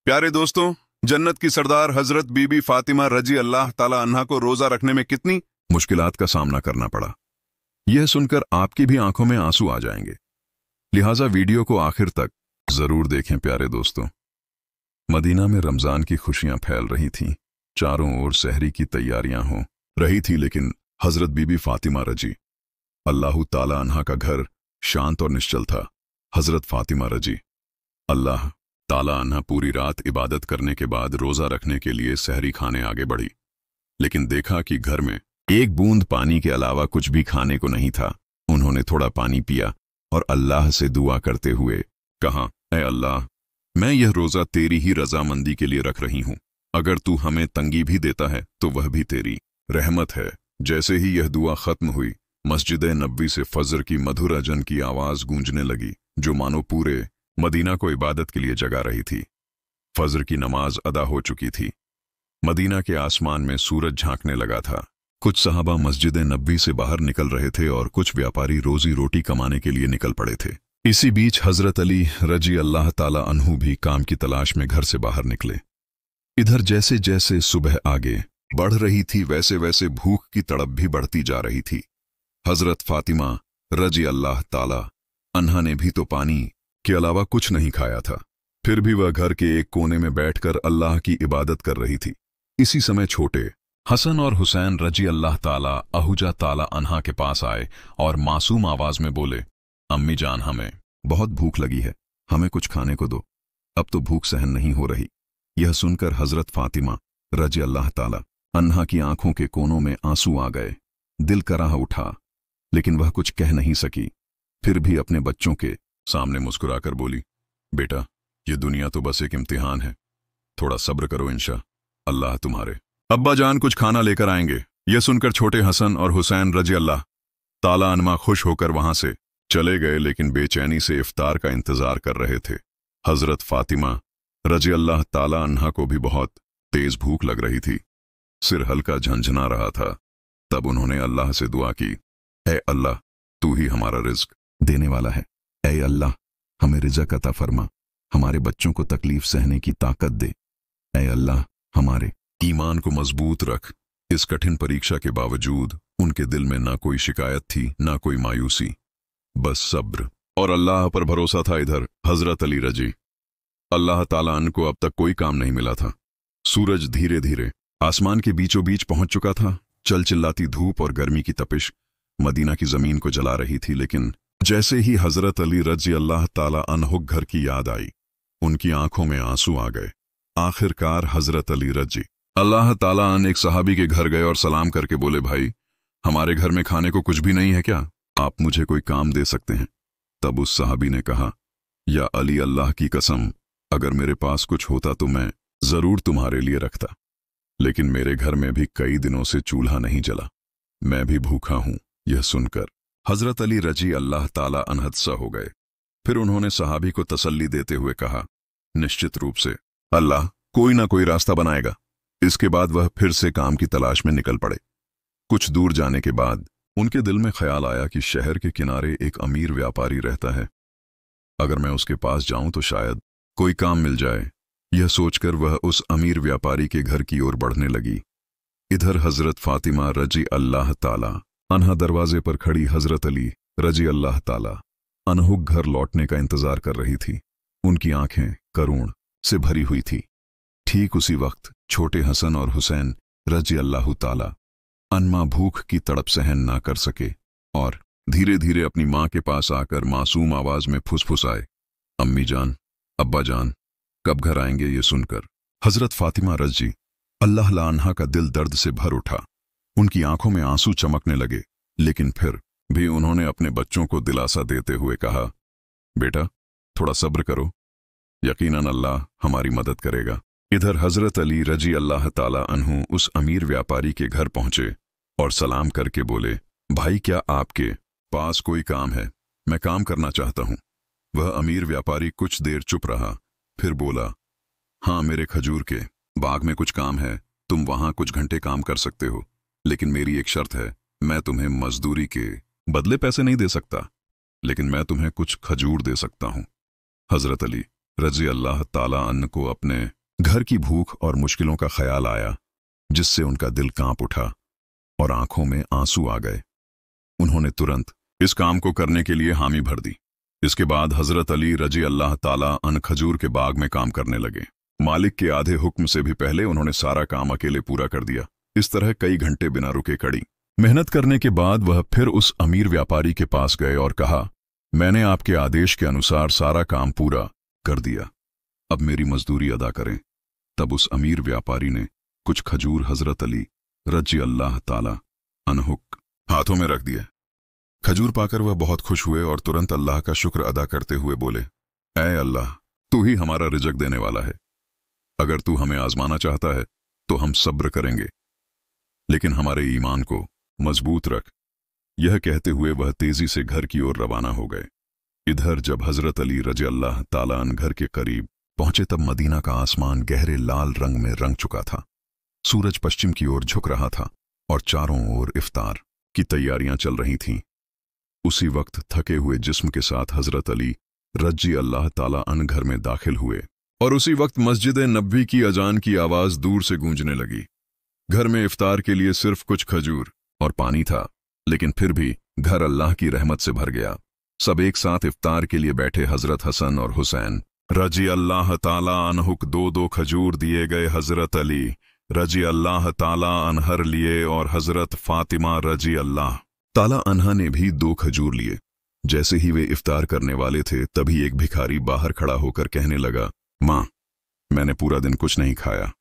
प्यारे दोस्तों, जन्नत की सरदार हजरत बीबी फातिमा रजी अल्लाह ताला अन्हा को रोजा रखने में कितनी मुश्किलात का सामना करना पड़ा, यह सुनकर आपकी भी आंखों में आंसू आ जाएंगे। लिहाजा वीडियो को आखिर तक जरूर देखें। प्यारे दोस्तों, मदीना में रमजान की खुशियां फैल रही थीं, चारों ओर सहरी की तैयारियां हो रही थी, लेकिन हजरत बीबी फातिमा रजी अल्लाह ताला अन्हा का घर शांत और निश्चल था। हजरत फातिमा रजी अल्लाह ताला अन्हा पूरी रात इबादत करने के बाद रोजा रखने के लिए सहरी खाने आगे बढ़ी, लेकिन देखा कि घर में एक बूंद पानी के अलावा कुछ भी खाने को नहीं था। उन्होंने थोड़ा पानी पिया और अल्लाह से दुआ करते हुए कहा, ऐ अल्लाह, मैं यह रोजा तेरी ही रजामंदी के लिए रख रही हूं। अगर तू हमें तंगी भी देता है तो वह भी तेरी रहमत है। जैसे ही यह दुआ खत्म हुई, मस्जिद नबवी से फजर की मधुर अजन की आवाज गूंजने लगी, जो मानो पूरे मदीना को इबादत के लिए जगा रही थी। फजर की नमाज अदा हो चुकी थी। मदीना के आसमान में सूरज झांकने लगा था। कुछ सहाबा मस्जिद नबवी से बाहर निकल रहे थे और कुछ व्यापारी रोजी रोटी कमाने के लिए निकल पड़े थे। इसी बीच हजरत अली रजी अल्लाह ताला अन्हु भी काम की तलाश में घर से बाहर निकले। इधर जैसे जैसे सुबह आगे बढ़ रही थी, वैसे वैसे भूख की तड़प भी बढ़ती जा रही थी। हजरत फातिमा रजी अल्लाह ताला अन्हा ने भी तो पानी के अलावा कुछ नहीं खाया था, फिर भी वह घर के एक कोने में बैठकर अल्लाह की इबादत कर रही थी। इसी समय छोटे हसन और हुसैन रजी अल्लाह ताला अहुजा ताला अन्हा के पास आए और मासूम आवाज में बोले, अम्मी जान, हमें बहुत भूख लगी है, हमें कुछ खाने को दो, अब तो भूख सहन नहीं हो रही। यह सुनकर हजरत फातिमा रजी अल्लाह ताला अन्हा की आंखों के कोनों में आंसू आ गए। दिल कराह उठा, लेकिन वह कुछ कह नहीं सकी। फिर भी अपने बच्चों के सामने मुस्कुराकर बोली, बेटा, ये दुनिया तो बस एक इम्तिहान है, थोड़ा सब्र करो, इंशा अल्लाह तुम्हारे अब्बा जान कुछ खाना लेकर आएंगे। यह सुनकर छोटे हसन और हुसैन रजी अल्लाह ताला अन्हा खुश होकर वहां से चले गए, लेकिन बेचैनी से इफ्तार का इंतजार कर रहे थे। हजरत फातिमा रजी अल्लाह ताला अन्हा को भी बहुत तेज भूख लग रही थी, सिर हल्का झंझना रहा था। तब उन्होंने अल्लाह से दुआ की, ऐ अल्लाह, तू ही हमारा रिज्क देने वाला है। ऐ अल्लाह, हमें रिज़्क़ अता फरमा, हमारे बच्चों को तकलीफ सहने की ताकत दे। ऐ अल्लाह, हमारे ईमान को मजबूत रख। इस कठिन परीक्षा के बावजूद उनके दिल में ना कोई शिकायत थी, ना कोई मायूसी, बस सब्र और अल्लाह पर भरोसा था। इधर हजरत अली रजी अल्लाह ताला अन्हु को अब तक कोई काम नहीं मिला था। सूरज धीरे धीरे आसमान के बीचों बीच पहुंच चुका था। चल चिल्लाती धूप और गर्मी की तपिश मदीना की जमीन को जला रही थी, लेकिन जैसे ही हजरत अली रजी अल्लाह ताला अन्हु घर की याद आई, उनकी आंखों में आंसू आ गए। आखिरकार हजरत अली रजी अल्लाह ताला अन्हु एक सहाबी के घर गए और सलाम करके बोले, भाई, हमारे घर में खाने को कुछ भी नहीं है क्या? आप मुझे कोई काम दे सकते हैं? तब उस सहाबी ने कहा, या अली, अल्लाह की कसम, अगर मेरे पास कुछ होता तो मैं जरूर तुम्हारे लिए रखता, लेकिन मेरे घर में भी कई दिनों से चूल्हा नहीं जला, मैं भी भूखा हूं। यह सुनकर हजरत अली रजी अल्लाह ताला अन्हु हो गए। फिर उन्होंने सहाबी को तसल्ली देते हुए कहा, निश्चित रूप से अल्लाह कोई ना कोई रास्ता बनाएगा। इसके बाद वह फिर से काम की तलाश में निकल पड़े। कुछ दूर जाने के बाद उनके दिल में ख्याल आया कि शहर के किनारे एक अमीर व्यापारी रहता है, अगर मैं उसके पास जाऊं तो शायद कोई काम मिल जाए। यह सोचकर वह उस अमीर व्यापारी के घर की ओर बढ़ने लगी। इधर हजरत फातिमा रजी अल्लाह ताला अन्हा दरवाजे पर खड़ी हजरत अली रजी अल्लाह ताला अन्हु घर लौटने का इंतजार कर रही थी। उनकी आंखें करुण से भरी हुई थी। ठीक उसी वक्त छोटे हसन और हुसैन रजी अल्लाह ताला अन्हा भूख की तड़प सहन ना कर सके और धीरे धीरे अपनी मां के पास आकर मासूम आवाज में फुसफुसाए, अम्मी जान, अब्बा जान, कब घर आएंगे? ये सुनकर हजरत फातिमा रजी अल्लाह अन्हा का दिल दर्द से भर उठा। उनकी आंखों में आंसू चमकने लगे, लेकिन फिर भी उन्होंने अपने बच्चों को दिलासा देते हुए कहा, बेटा, थोड़ा सब्र करो, यकीनन अल्लाह हमारी मदद करेगा। इधर हजरत अली रजी अल्लाह ताला अन्हु उस अमीर व्यापारी के घर पहुंचे और सलाम करके बोले, भाई, क्या आपके पास कोई काम है? मैं काम करना चाहता हूं। वह अमीर व्यापारी कुछ देर चुप रहा, फिर बोला, हाँ, मेरे खजूर के बाग में कुछ काम है, तुम वहां कुछ घंटे काम कर सकते हो, लेकिन मेरी एक शर्त है, मैं तुम्हें मजदूरी के बदले पैसे नहीं दे सकता, लेकिन मैं तुम्हें कुछ खजूर दे सकता हूं। हजरत अली रजी अल्लाह ताला अन्ह को अपने घर की भूख और मुश्किलों का ख्याल आया, जिससे उनका दिल कांप उठा और आंखों में आंसू आ गए। उन्होंने तुरंत इस काम को करने के लिए हामी भर दी। इसके बाद हजरत अली रजी अल्लाह ताला अन्ह खजूर के बाग में काम करने लगे। मालिक के आधे हुक्म से भी पहले उन्होंने सारा काम अकेले पूरा कर दिया। इस तरह कई घंटे बिना रुके कड़ी मेहनत करने के बाद वह फिर उस अमीर व्यापारी के पास गए और कहा, मैंने आपके आदेश के अनुसार सारा काम पूरा कर दिया, अब मेरी मजदूरी अदा करें। तब उस अमीर व्यापारी ने कुछ खजूर हजरत अली रजी अल्लाह ताला अन्ह हाथों में रख दिए। खजूर पाकर वह बहुत खुश हुए और तुरंत अल्लाह का शुक्र अदा करते हुए बोले, ऐ अल्लाह, तू ही हमारा रिज़्क देने वाला है। अगर तू हमें आजमाना चाहता है तो हम सब्र करेंगे, लेकिन हमारे ईमान को मजबूत रख। यह कहते हुए वह तेजी से घर की ओर रवाना हो गए। इधर जब हजरत अली रजी अल्लाह ताला अन्ह घर के करीब पहुंचे तब मदीना का आसमान गहरे लाल रंग में रंग चुका था। सूरज पश्चिम की ओर झुक रहा था और चारों ओर इफ्तार की तैयारियां चल रही थीं। उसी वक्त थके हुए जिस्म के साथ हजरत अली रजी अल्लाह ताला अन्ह घर में दाखिल हुए और उसी वक्त मस्जिद नबवी की अजान की आवाज दूर से गूंजने लगी। घर में इफ्तार के लिए सिर्फ कुछ खजूर और पानी था, लेकिन फिर भी घर अल्लाह की रहमत से भर गया। सब एक साथ इफ्तार के लिए बैठे। हजरत हसन और हुसैन रजी अल्लाह ताला अन्ह दो दो खजूर दिए गए। हजरत अली रजी अल्लाह ताला अन्हर लिए और हजरत फातिमा रजी अल्लाह ताला अन्हा ने भी 2 खजूर लिए। जैसे ही वे इफ्तार करने वाले थे तभी एक भिखारी बाहर खड़ा होकर कहने लगा, माँ, मैंने पूरा दिन कुछ नहीं खाया,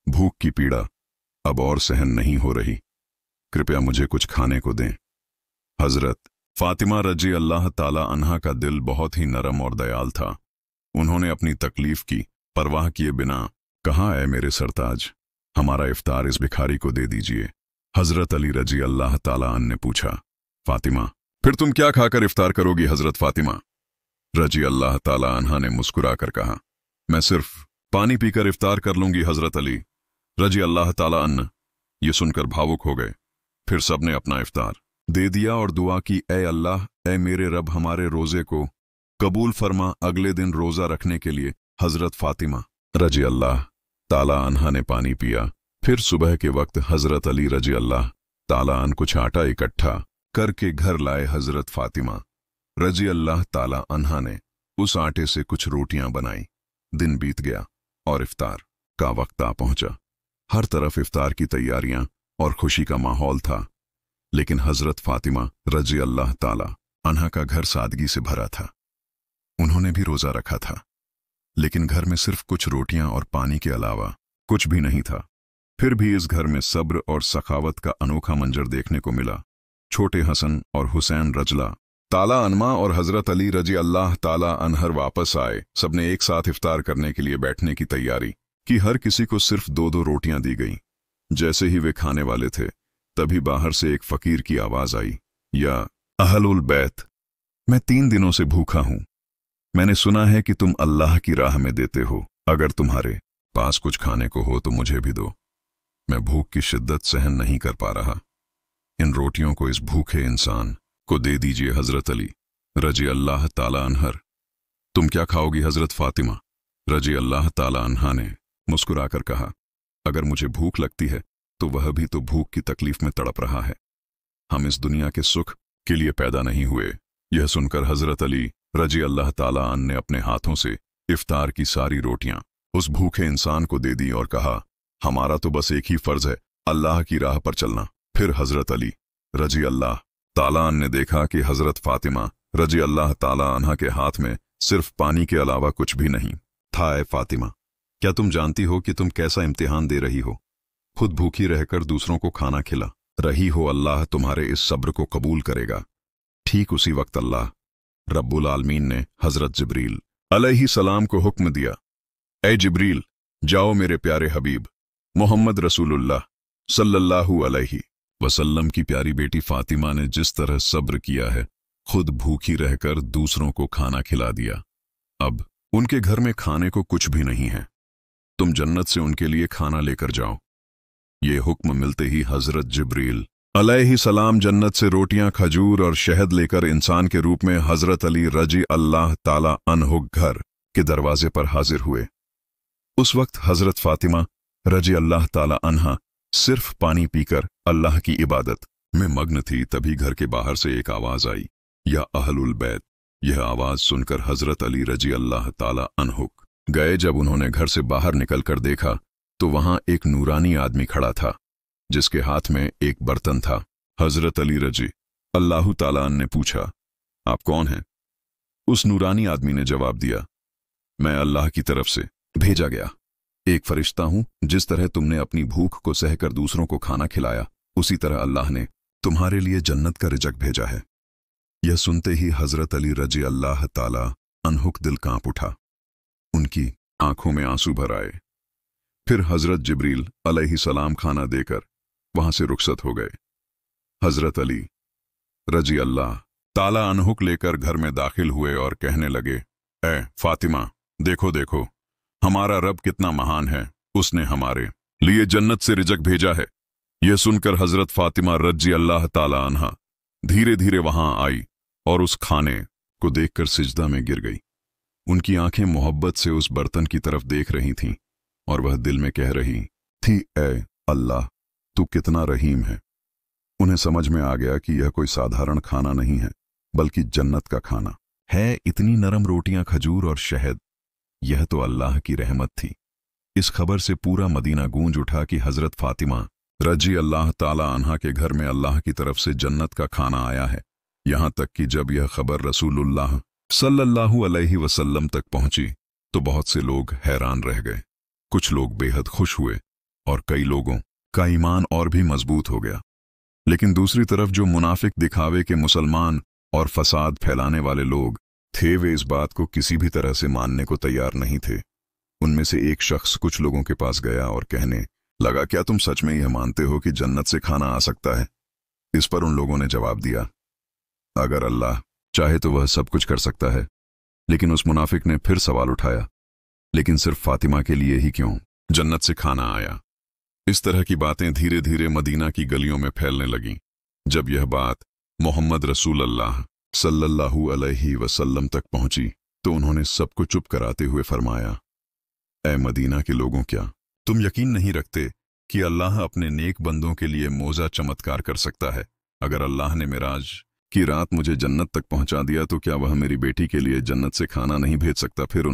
भूख की पीड़ा अब और सहन नहीं हो रही, कृपया मुझे कुछ खाने को दें। हजरत फातिमा रजी अल्लाह ताला अन्हा का दिल बहुत ही नरम और दयाल था। उन्होंने अपनी तकलीफ की परवाह किए बिना कहा, ऐ मेरे सरताज, हमारा इफ्तार इस भिखारी को दे दीजिए। हजरत अली रजी अल्लाह ताला अन्ह ने पूछा, फातिमा, फिर तुम क्या खाकर इफ्तार करोगी? हजरत फातिमा रजी अल्लाह ताला अन्हा ने मुस्कुराकर कहा, मैं सिर्फ पानी पीकर इफ्तार कर लूंगी। हजरत अली रजी अल्लाह ताला अन्ह ये सुनकर भावुक हो गए। फिर सबने अपना इफ्तार दे दिया और दुआ की, ऐ अल्लाह, ऐ मेरे रब, हमारे रोजे को कबूल फरमा। अगले दिन रोजा रखने के लिए हजरत फातिमा रजी अल्लाह ताला अन्हा ने पानी पिया। फिर सुबह के वक्त हजरत अली रजी अल्लाह ताला अन्ह कुछ आटा इकट्ठा करके घर लाए। हजरत फातिमा रजी अल्लाह ताला अन्हा ने उस आटे से कुछ रोटियां बनाई। दिन बीत गया और इफ्तार का वक्त आ पहुंचा। हर तरफ इफ्तार की तैयारियां और खुशी का माहौल था, लेकिन हजरत फातिमा रजी अल्लाह ताला अन्हा का घर सादगी से भरा था। उन्होंने भी रोजा रखा था, लेकिन घर में सिर्फ कुछ रोटियां और पानी के अलावा कुछ भी नहीं था। फिर भी इस घर में सब्र और सखावत का अनोखा मंजर देखने को मिला। छोटे हसन और हुसैन रजला ताला अन्मा और हजरत अली रजी अल्लाह ताला अन्हर वापस आए। सबने एक साथ इफ्तार करने के लिए बैठने की तैयारी की। हर किसी को सिर्फ 2-2 रोटियां दी गईं। जैसे ही वे खाने वाले थे तभी बाहर से एक फकीर की आवाज आई, या अहलुल बैत, मैं 3 दिनों से भूखा हूं। मैंने सुना है कि तुम अल्लाह की राह में देते हो। अगर तुम्हारे पास कुछ खाने को हो तो मुझे भी दो। मैं भूख की शिद्दत सहन नहीं कर पा रहा। इन रोटियों को इस भूखे इंसान को दे दीजिए। हजरत अली रजी अल्लाह ताला अन्हर, तुम क्या खाओगी? हजरत फातिमा रजी अल्लाह ताला अन्हा ने मुस्कुराकर कहा, अगर मुझे भूख लगती है तो वह भी तो भूख की तकलीफ में तड़प रहा है। हम इस दुनिया के सुख के लिए पैदा नहीं हुए। यह सुनकर हजरत अली रजी अल्लाह ताला अन्ह ने अपने हाथों से इफ्तार की सारी रोटियां उस भूखे इंसान को दे दी और कहा, हमारा तो बस एक ही फर्ज है, अल्लाह की राह पर चलना। फिर हजरत अली रजी अल्लाह ताला अन्ह ने देखा कि हजरत फातिमा रजी अल्लाह ताला अन्हा के हाथ में सिर्फ पानी के अलावा कुछ भी नहीं था। ऐ फातिमा, क्या तुम जानती हो कि तुम कैसा इम्तिहान दे रही हो? खुद भूखी रहकर दूसरों को खाना खिला रही हो। अल्लाह तुम्हारे इस सब्र को कबूल करेगा। ठीक उसी वक्त अल्लाह रब्बुल आलमीन ने हजरत जिब्रील अलैहि सलाम को हुक्म दिया, ऐ जिब्रील, जाओ मेरे प्यारे हबीब मोहम्मद रसूलुल्लाह सल्लल्लाहु अलैहि वसल्लम की प्यारी बेटी फातिमा ने जिस तरह सब्र किया है, खुद भूखी रहकर दूसरों को खाना खिला दिया। अब उनके घर में खाने को कुछ भी नहीं है। तुम जन्नत से उनके लिए खाना लेकर जाओ। ये हुक्म मिलते ही हजरत जिब्रील अलैहि सलाम जन्नत से रोटियां, खजूर और शहद लेकर इंसान के रूप में हजरत अली रजी अल्लाह ताला अन्हु घर के दरवाजे पर हाजिर हुए। उस वक्त हजरत फातिमा रजी अल्लाह ताला अन्हा सिर्फ पानी पीकर अल्लाह की इबादत में मग्न थी। तभी घर के बाहर से एक आवाज आई, या अहलुल बैत। यह आवाज सुनकर हजरत अली रजी अल्लाह ताला अन्हुक गए। जब उन्होंने घर से बाहर निकलकर देखा तो वहां एक नूरानी आदमी खड़ा था जिसके हाथ में एक बर्तन था। हजरत अली रजी अल्लाह ताला अन्हु ने पूछा, आप कौन हैं? उस नूरानी आदमी ने जवाब दिया, मैं अल्लाह की तरफ से भेजा गया एक फरिश्ता हूं। जिस तरह तुमने अपनी भूख को सहकर दूसरों को खाना खिलाया, उसी तरह अल्लाह ने तुम्हारे लिए जन्नत का रिजक भेजा है। यह सुनते ही हजरत अली रजी अल्लाह ताला अन्हुक दिल कांप उठा। उनकी आंखों में आंसू भर आए। फिर हजरत जिब्रील अलैहिस्सलाम खाना देकर वहां से रुखसत हो गए। हजरत अली रजी अल्लाह ताला अन्हुक लेकर घर में दाखिल हुए और कहने लगे, ए फातिमा, देखो देखो, हमारा रब कितना महान है, उसने हमारे लिए जन्नत से रिजक भेजा है। यह सुनकर हजरत फातिमा रजी अल्लाह ताला अन्हा धीरे धीरे वहां आई और उस खाने को देखकर सिजदा में गिर गई। उनकी आंखें मोहब्बत से उस बर्तन की तरफ देख रही थीं और वह दिल में कह रही थी, ए अल्लाह, तू कितना रहीम है। उन्हें समझ में आ गया कि यह कोई साधारण खाना नहीं है, बल्कि जन्नत का खाना है। इतनी नरम रोटियां, खजूर और शहद, यह तो अल्लाह की रहमत थी। इस खबर से पूरा मदीना गूंज उठा कि हजरत फातिमा रजी अल्लाह ताला अन्हा के घर में अल्लाह की तरफ से जन्नत का खाना आया है। यहां तक कि जब यह खबर रसूलुल्लाह सल्लल्लाहु अलैहि वसल्लम तक पहुंची तो बहुत से लोग हैरान रह गए। कुछ लोग बेहद खुश हुए और कई लोगों का ईमान और भी मजबूत हो गया। लेकिन दूसरी तरफ जो मुनाफिक दिखावे के मुसलमान और फसाद फैलाने वाले लोग थे, वे इस बात को किसी भी तरह से मानने को तैयार नहीं थे। उनमें से एक शख्स कुछ लोगों के पास गया और कहने लगा, क्या तुम सच में यह मानते हो कि जन्नत से खाना आ सकता है? इस पर उन लोगों ने जवाब दिया, अगर अल्लाह चाहे तो वह सब कुछ कर सकता है। लेकिन उस मुनाफिक ने फिर सवाल उठाया, लेकिन सिर्फ फातिमा के लिए ही क्यों जन्नत से खाना आया? इस तरह की बातें धीरे धीरे मदीना की गलियों में फैलने लगीं। जब यह बात मोहम्मद रसूलुल्लाह सल्लल्लाहु अलैहि वसल्लम तक पहुंची तो उन्होंने सबको चुप कराते हुए फरमाया, ऐ मदीना के लोगों, क्या तुम यकीन नहीं रखते कि अल्लाह अपने नेक बंदों के लिए मौजा चमत्कार कर सकता है? अगर अल्लाह ने मेराज की रात मुझे जन्नत तक पहुंचा दिया तो क्या वह मेरी बेटी के लिए जन्नत से खाना नहीं भेज सकता? फिर